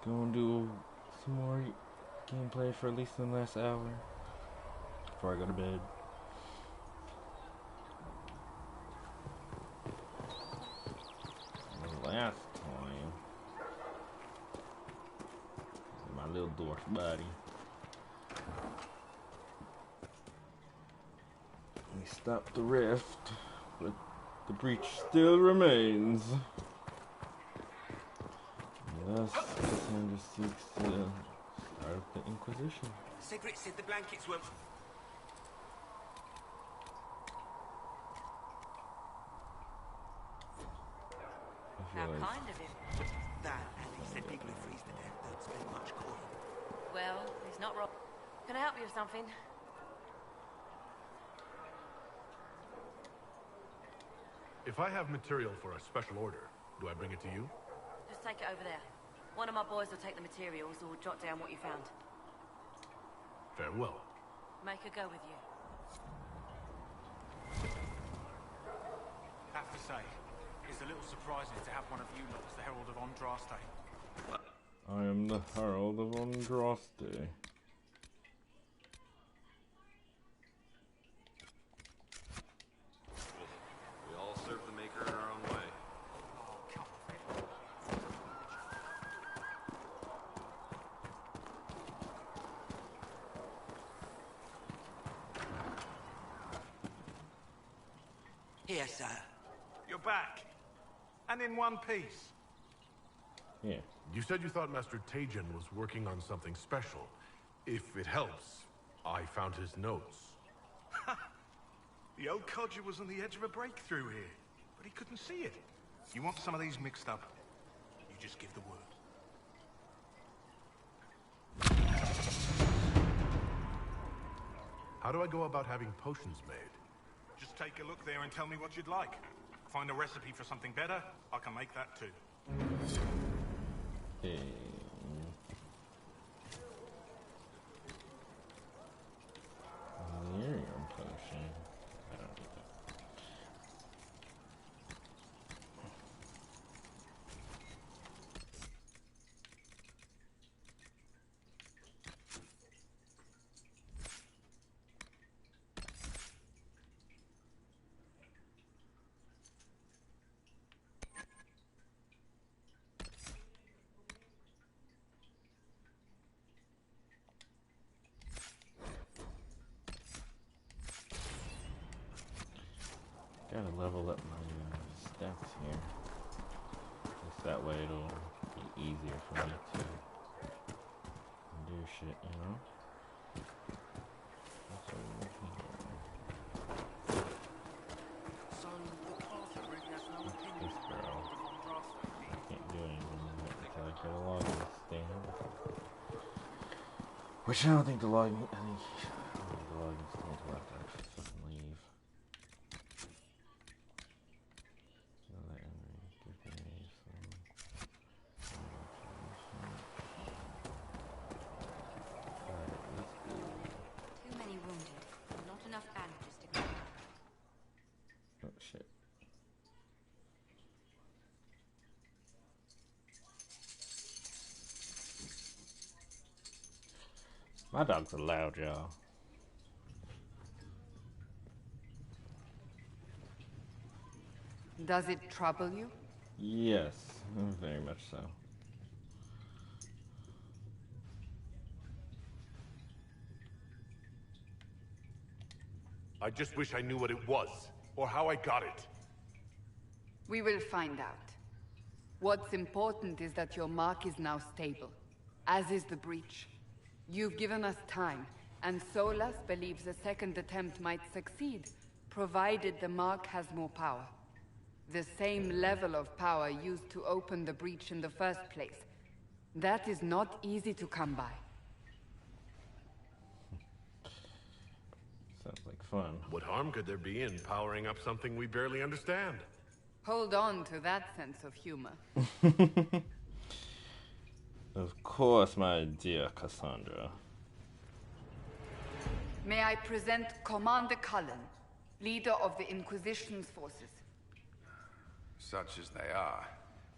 Gonna do some more gameplay for at least the last hour before I go to bed. The last time, my little dwarf buddy, we stopped the rift, but the breach still remains. Thus, Cassandra seeks to start the Inquisition. Sigrid said the blankets were... How kind of him. That, and he said people who freeze to death don't spend much coin. Well, he's not wrong. Can I help you with something? If I have material for a special order, do I bring it to you? Just take it over there. One of my boys will take the materials or jot down what you found. Farewell. Make her go with you. Have to say, it's a little surprising to have one of you lot as the Herald of Andraste. I am the Herald of Andraste. We all serve the Maker in our own way. Oh, come Here, sir. You're back. And in one piece. Yeah. You said you thought Master Tejan was working on something special. If it helps, I found his notes. The old codger was on the edge of a breakthrough here, but he couldn't see it. You want some of these mixed up, you just give the word. How do I go about having potions made? Just take a look there and tell me what you'd like. Find a recipe for something better, I can make that too. Hey. Delirium potion. I don't need that. Gotta level up my stats here. Just that way it'll be easier for me to do shit, you know? What's over here? So, the Carter really has no opinion This girl. of Andraste. I can't do anything until I get a login stand. Which I don't think the login... I don't think the login stand will have to actually fucking leave. Too many wounded. Not enough bandages to go. Oh shit. My dogs are loud, y'all. Does it trouble you? Yes, very much so. I just wish I knew what it was, or how I got it. We will find out. What's important is that your mark is now stable, as is the breach. You've given us time, and Solas believes a second attempt might succeed, provided the mark has more power. The same level of power used to open the breach in the first place. That is not easy to come by. Sounds like fun. What harm could there be in powering up something we barely understand? Hold on to that sense of humor. Of course, my dear Cassandra. May I present Commander Cullen, leader of the Inquisition's forces. Such as they are,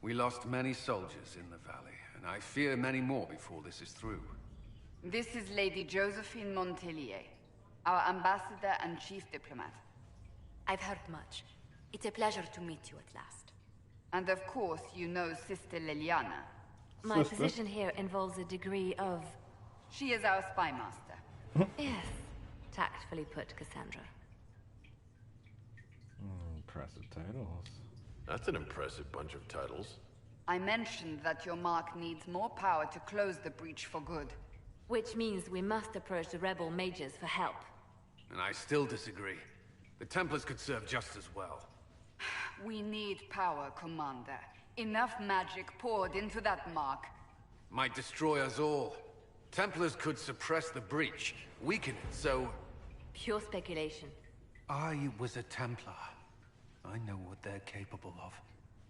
we lost many soldiers in the valley, and I fear many more before this is through. This is Lady Josephine Montelier, our ambassador and chief diplomat. I've heard much. It's a pleasure to meet you at last. And of course, you know Sister Liliana. My position here involves a degree of... She is our spy master. Yes, tactfully put, Cassandra. Impressive titles. That's an impressive bunch of titles. I mentioned that your mark needs more power to close the breach for good. Which means we must approach the rebel mages for help. And I still disagree. The Templars could serve just as well. We need power, Commander. Enough magic poured into that mark. Might destroy us all. Templars could suppress the breach, weaken it, so... Pure speculation. I was a Templar. I know what they're capable of.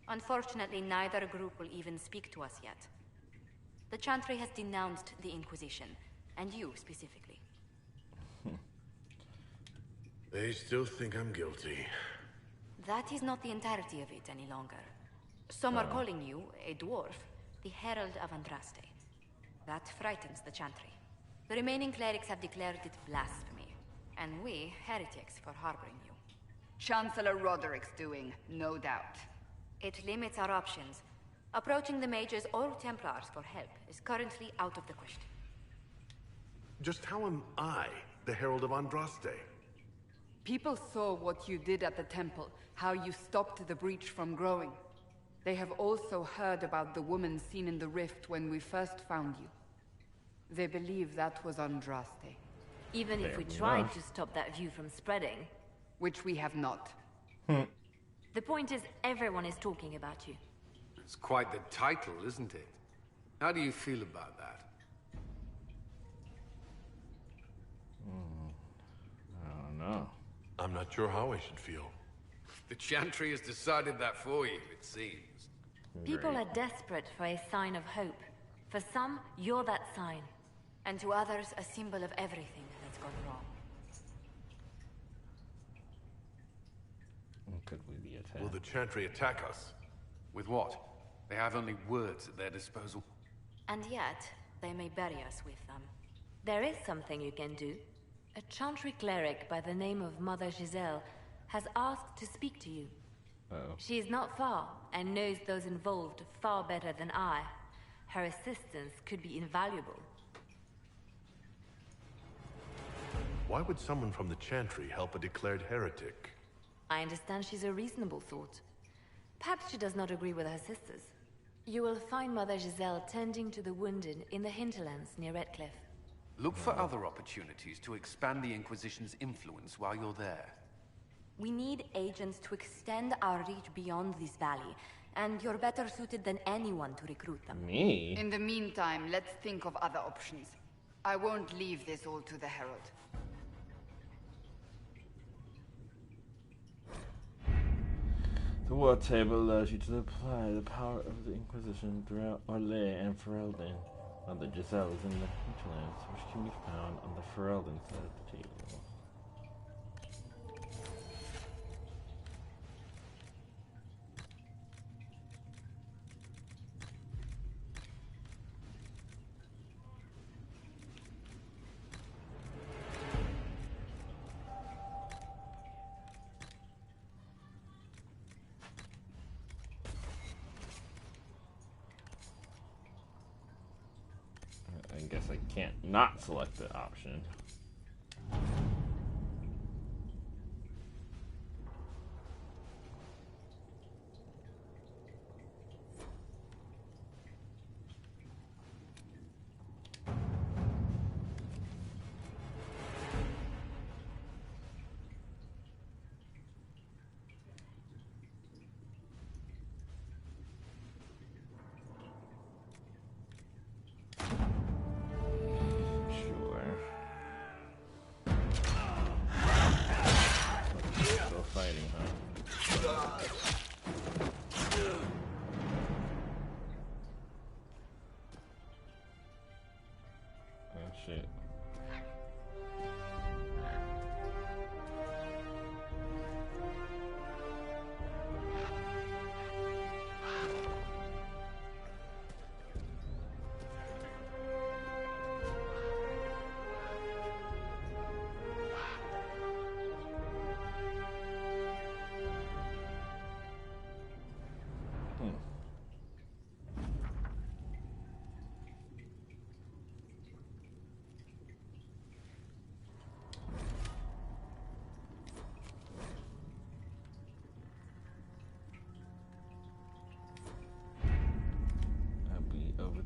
Unfortunately, neither group will even speak to us yet. The Chantry has denounced the Inquisition, and you specifically. They still think I'm guilty. That is not the entirety of it any longer. Some are calling you, a dwarf, the Herald of Andraste. That frightens the Chantry. The remaining clerics have declared it blasphemy, and we, heretics, for harboring you. Chancellor Roderick's doing, no doubt. It limits our options. Approaching the mages or Templars for help is currently out of the question. Just how am I the Herald of Andraste? People saw what you did at the temple, how you stopped the breach from growing. They have also heard about the woman seen in the rift when we first found you. They believe that was Andraste. Even if we tried to stop that view from spreading. Which we have not. The point is, everyone is talking about you. It's quite the title, isn't it? How do you feel about that? I don't know. I'm not sure how I should feel. The Chantry has decided that for you, it seems. People are desperate for a sign of hope. For some, you're that sign. And to others, a symbol of everything that's gone wrong. Could we be attacked? Will the Chantry attack us? With what? They have only words at their disposal. And yet, they may bury us with them. There is something you can do. A Chantry cleric by the name of Mother Giselle has asked to speak to you. She is not far, and knows those involved far better than I. Her assistance could be invaluable. Why would someone from the Chantry help a declared heretic? I understand she's a reasonable thought. Perhaps she does not agree with her sisters. You will find Mother Giselle tending to the wounded in the hinterlands near Redcliffe. Look for other opportunities to expand the Inquisition's influence while you're there. We need agents to extend our reach beyond this valley, and you're better suited than anyone to recruit them. Me? In the meantime, let's think of other options. I won't leave this all to the Herald. The war table allows you to apply the power of the Inquisition throughout Orlais and Ferelden. Mother Giselle is in the hinterlands, which can be found on the Ferelden side of the table. I guess I can't not select the option.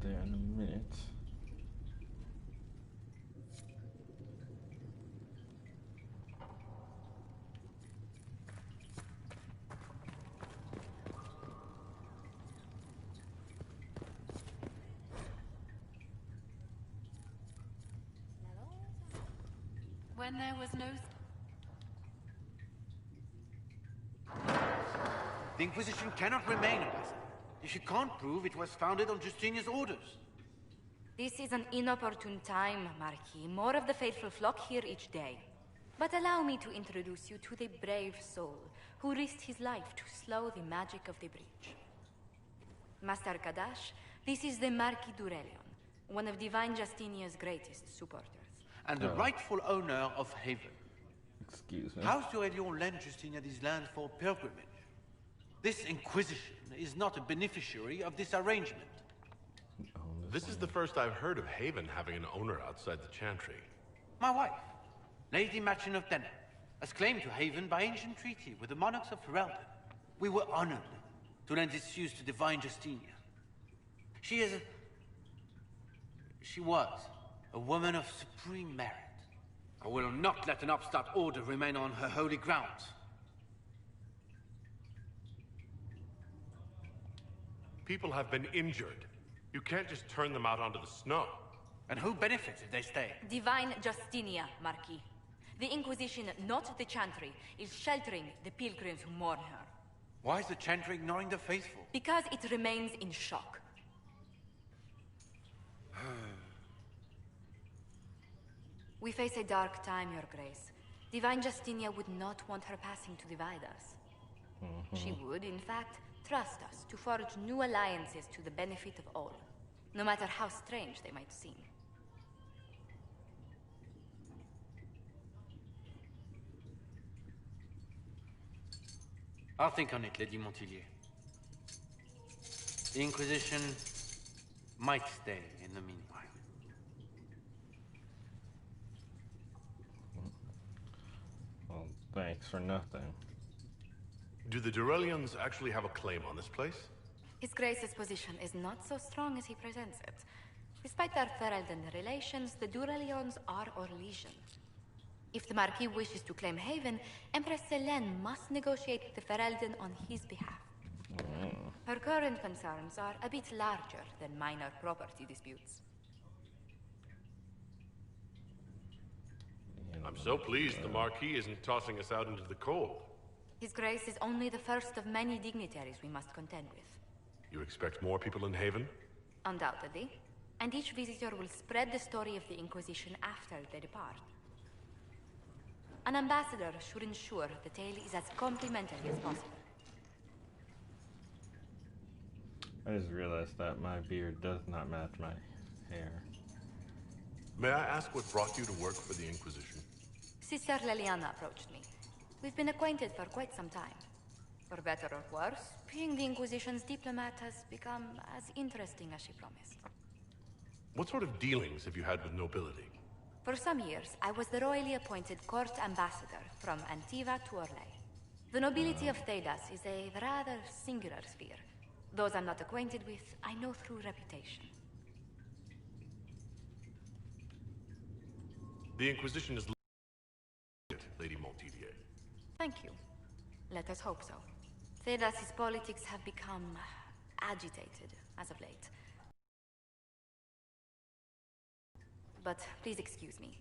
there in a minute. When there was no... The Inquisition cannot remain, Ambassador, if you can't prove it was founded on Justinia's orders. This is an inopportune time, Marquis. More of the faithful flock here each day. But allow me to introduce you to the brave soul who risked his life to slow the magic of the breach. Master Kadash, this is the Marquis d'Aurelion, one of Divine Justinia's greatest supporters. And the rightful owner of Haven. Excuse me. House d'Aurelion lent Justinia these lands for pilgrimage. This Inquisition is not a beneficiary of this arrangement. This is the first I've heard of Haven having an owner outside the Chantry. My wife, Lady Machin of Denner, has claimed to Haven by ancient treaty with the monarchs of Ferelden. We were honored to lend its use to Divine Justinia. She was a woman of supreme merit. I will not let an upstart order remain on her holy grounds. People have been injured. You can't just turn them out onto the snow. And who benefits if they stay? Divine Justinia, Marquis. The Inquisition, not the Chantry, is sheltering the pilgrims who mourn her. Why is the Chantry ignoring the faithful? Because it remains in shock. We face a dark time, Your Grace. Divine Justinia would not want her passing to divide us. She would, in fact, trust us to forge new alliances to the benefit of all, no matter how strange they might seem. I'll think on it, Lady Montilyet. The Inquisition might stay in the meanwhile. Well, thanks for nothing. Do the d'Aurelions actually have a claim on this place? His Grace's position is not so strong as he presents it. Despite their Ferelden relations, the d'Aurelions are Orlesian. If the Marquis wishes to claim Haven, Empress Selene must negotiate with the Ferelden on his behalf. Her current concerns are a bit larger than minor property disputes. I'm so pleased the Marquis isn't tossing us out into the cold. His Grace is only the first of many dignitaries we must contend with. You expect more people in Haven? Undoubtedly. And each visitor will spread the story of the Inquisition after they depart. An ambassador should ensure the tale is as complimentary as possible. I just realized that my beard does not match my hair. May I ask what brought you to work for the Inquisition? Sister Leliana approached me. We've been acquainted for quite some time. For better or worse, being the Inquisition's diplomat has become as interesting as she promised. What sort of dealings have you had with nobility? For some years, I was the royally appointed court ambassador from Antiva to Orlais. The nobility of Thedas is a rather singular sphere. Those I'm not acquainted with, I know through reputation. The Inquisition is Lady Montilyet. Thank you. Let us hope so. Thedas's politics have become agitated as of late. But please excuse me.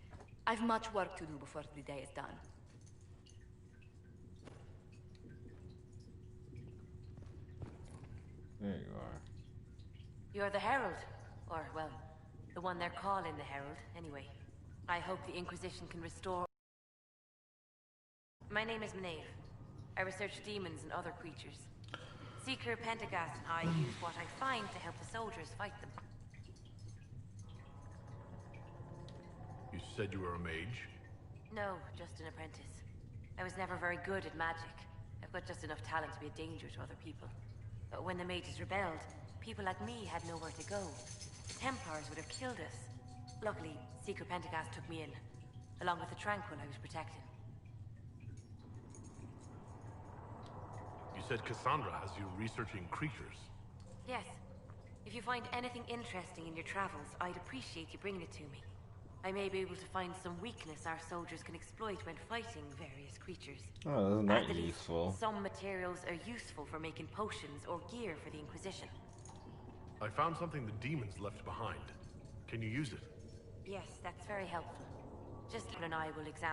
I've much work to do before the day is done. There you are. You're the Herald. Or, well, the one they're calling the Herald, anyway. I hope the Inquisition can restore... My name is Maeve. I research demons and other creatures. Seeker Pentagast and I use what I find to help the soldiers fight them. You said you were a mage? No, just an apprentice. I was never very good at magic. I've got just enough talent to be a danger to other people. But when the mages rebelled, people like me had nowhere to go. The Templars would have killed us. Luckily, Seeker Pentagast took me in, along with the Tranquil I was protecting. You said Cassandra has you researching creatures. Yes. If you find anything interesting in your travels, I'd appreciate you bringing it to me. I may be able to find some weakness our soldiers can exploit when fighting various creatures. Oh, isn't that At least, useful? some materials are useful for making potions or gear for the Inquisition. I found something the demons left behind. Can you use it? Yes, that's very helpful. Just and I will examine